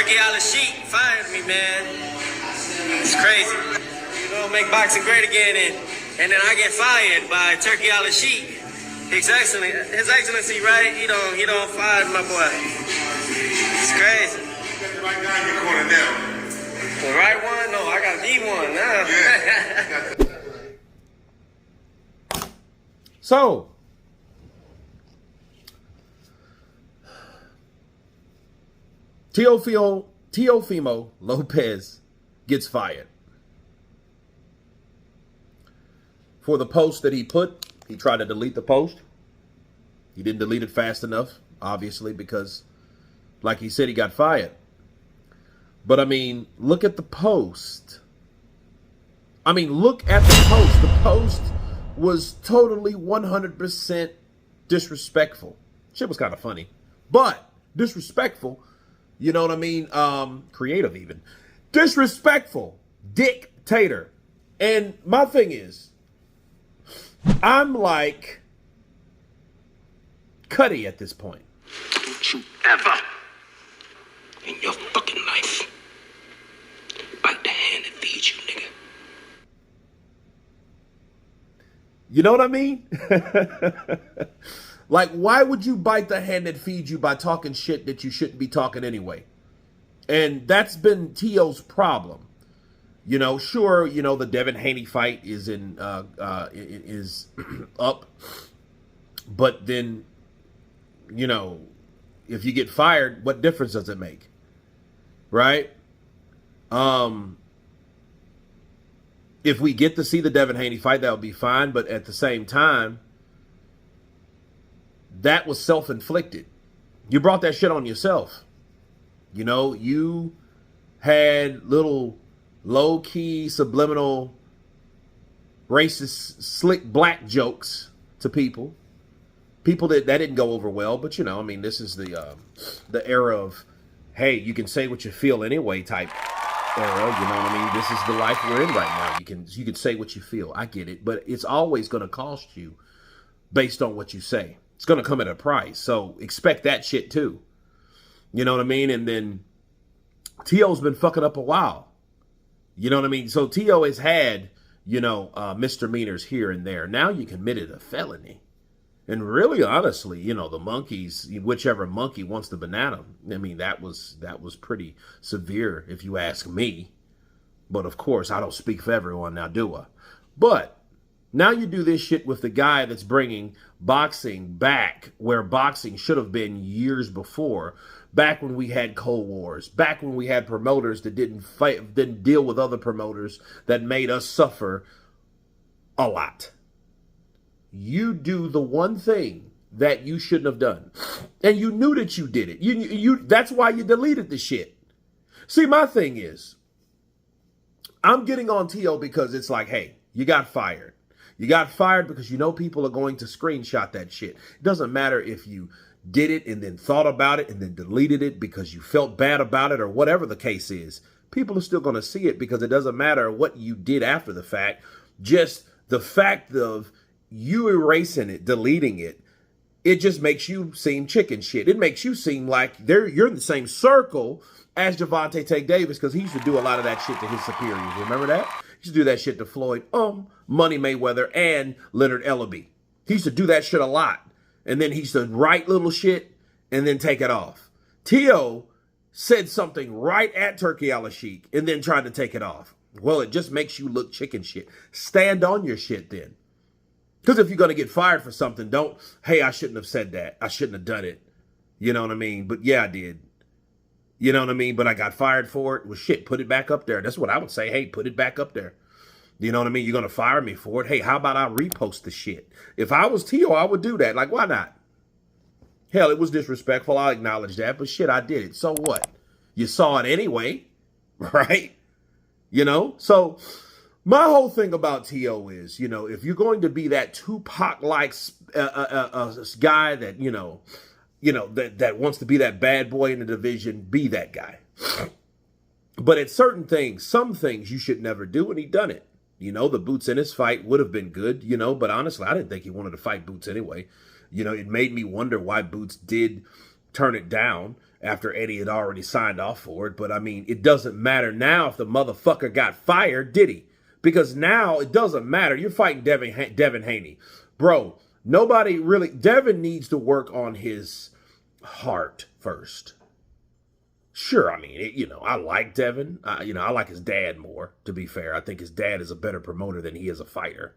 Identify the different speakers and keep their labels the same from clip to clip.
Speaker 1: Turki Alalshikh fired me, man. It's crazy. You know, make boxing great again, and then I get fired by Turki Alalshikh. His Excellency, right? He don't fire my boy. It's crazy.
Speaker 2: You got the right guy in your corner now.
Speaker 1: The right one? No, I got the one now.
Speaker 2: Yeah.
Speaker 3: So, Teofimo Lopez gets fired for the post that he put. He tried to delete the post. He didn't delete it fast enough, obviously, because, like he said, he got fired. But, I mean, look at the post. Look at the post. The post was totally 100% disrespectful. Shit was kind of funny, but disrespectful. You know what I mean? Creative even. Disrespectful. Dictator. And my thing is, I'm like Cuddy at this point.
Speaker 4: Don't you ever in your fucking life bite the hand that feeds you, nigga.
Speaker 3: You know what I mean? Like, why would you bite the hand that feeds you by talking shit that you shouldn't be talking anyway? And that's been T.O.'s problem. You know, sure, you know, the Devin Haney fight is is up. But then, you know, if you get fired, what difference does it make? Right? If we get to see the Devin Haney fight, that would be fine. But at the same time, that was self-inflicted. You brought that shit on yourself. You know, you had little low-key, subliminal, racist, slick black jokes to people. People that didn't go over well. But, you know, I mean, this is the era of, hey, you can say what you feel anyway type era. You know what I mean? This is the life we're in right now. You can say what you feel. I get it. But it's always going to cost you based on what you say. It's going to come at a price. So expect that shit too. You know what I mean? And then T.O.'s been fucking up a while. You know what I mean? So T.O. has had, you know, misdemeanors here and there. Now you committed a felony. And really, honestly, you know, the monkeys, whichever monkey wants the banana. I mean, that was pretty severe if you ask me. But of course, I don't speak for everyone now, do I? But now you do this shit with the guy that's bringing boxing back where boxing should have been years before. Back when we had Cold Wars. Back when we had promoters that didn't deal with other promoters that made us suffer a lot. You do the one thing that you shouldn't have done. And you knew that you did it. That's why you deleted the shit. See, my thing is, I'm getting on T.O. because it's like, hey, you got fired. You got fired because you know people are going to screenshot that shit. It doesn't matter if you did it and then thought about it and then deleted it because you felt bad about it or whatever the case is. People are still going to see it because it doesn't matter what you did after the fact. Just the fact of you erasing it, deleting it, it just makes you seem chicken shit. It makes you seem like you're in the same circle as Gervonta Tank Davis because he used to do a lot of that shit to his superiors. Remember that? He used to do that shit to Floyd, Money Mayweather, and Leonard Ellaby. He used to do that shit a lot. And then he used to write little shit and then take it off. T.O. said something right at Turki Alalshikh and then tried to take it off. Well, it just makes you look chicken shit. Stand on your shit then. Because if you're going to get fired for something, don't, hey, I shouldn't have said that. I shouldn't have done it. You know what I mean? But yeah, I did. You know what I mean? But I got fired for it. Well, shit, put it back up there. That's what I would say. Hey, put it back up there. You know what I mean? You're going to fire me for it. Hey, how about I repost the shit? If I was T.O., I would do that. Like, why not? Hell, it was disrespectful. I acknowledge that. But shit, I did it. So what? You saw it anyway, right? You know? So my whole thing about T.O. is, you know, if you're going to be that Tupac-like guy that, that wants to be that bad boy in the division, be that guy. But at certain things, some things you should never do, and he done it. You know, the Boots in his fight would have been good, you know, but honestly, I didn't think he wanted to fight Boots anyway. You know, it made me wonder why Boots did turn it down after Eddie had already signed off for it. But I mean, it doesn't matter now if the motherfucker got fired, did he? Because now it doesn't matter. You're fighting Devin Haney. Bro, nobody really... Devin needs to work on his heart first. Sure, I mean, I like Devin. I like his dad more, to be fair. I think his dad is a better promoter than he is a fighter.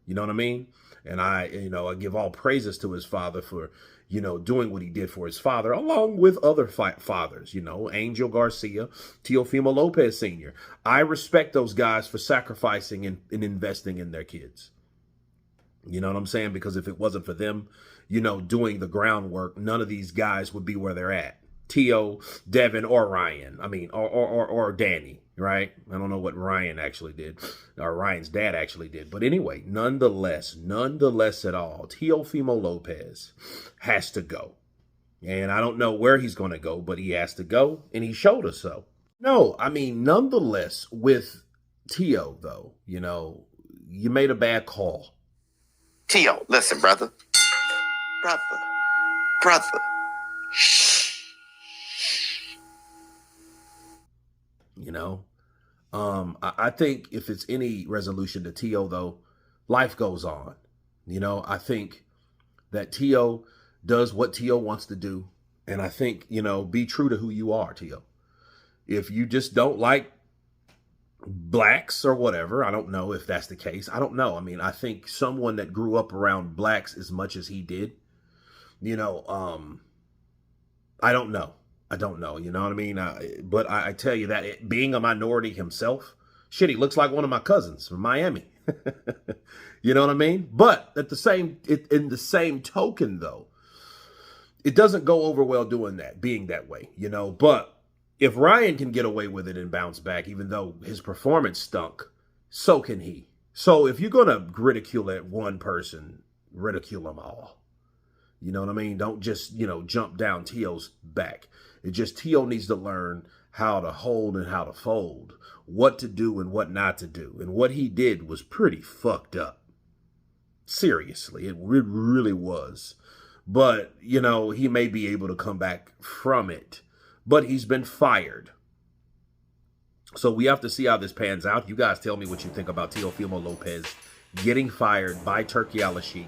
Speaker 3: You know what I mean? And I give all praises to his father for, doing what he did for his father, along with other fathers, Angel Garcia, Teofimo Lopez Sr. I respect those guys for sacrificing and investing in their kids. You know what I'm saying? Because if it wasn't for them, doing the groundwork, none of these guys would be where they're at. Tio, Devin, or Ryan. I mean, or Danny, right? I don't know what Ryan actually did, or Ryan's dad actually did. But anyway, nonetheless at all, Teofimo Lopez has to go. And I don't know where he's going to go, but he has to go, and he showed us so. No, I mean, nonetheless, with Tio, though, you made a bad call.
Speaker 5: Tio, listen, brother.
Speaker 3: I think if it's any resolution to Tio, though, life goes on. I think that Tio does what Tio wants to do. And I think, be true to who you are, Tio. If you just don't like blacks or whatever, I don't know if that's the case. I don't know. I mean, I think someone that grew up around blacks as much as he did, I don't know. You know what I mean? But I tell you that being a minority himself, shit, he looks like one of my cousins from Miami. You know what I mean? But in the same token, though, it doesn't go over well being that way, But if Ryan can get away with it and bounce back, even though his performance stunk, so can he. So if you're going to ridicule at one person, ridicule them all. You know what I mean? Don't just, jump down Tio's back. Tio needs to learn how to hold and how to fold, what to do and what not to do. And what he did was pretty fucked up. Seriously, it really was. But, he may be able to come back from it. But he's been fired. So we have to see how this pans out. You guys tell me what you think about Teofimo Lopez getting fired by Turki Alalshikh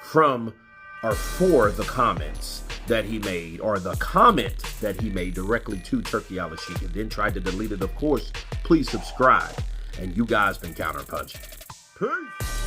Speaker 3: for the comments that he made, or the comment that he made directly to Turki Alalshikh and then tried to delete it, of course. Please subscribe. And you guys been counterpunching. Peace.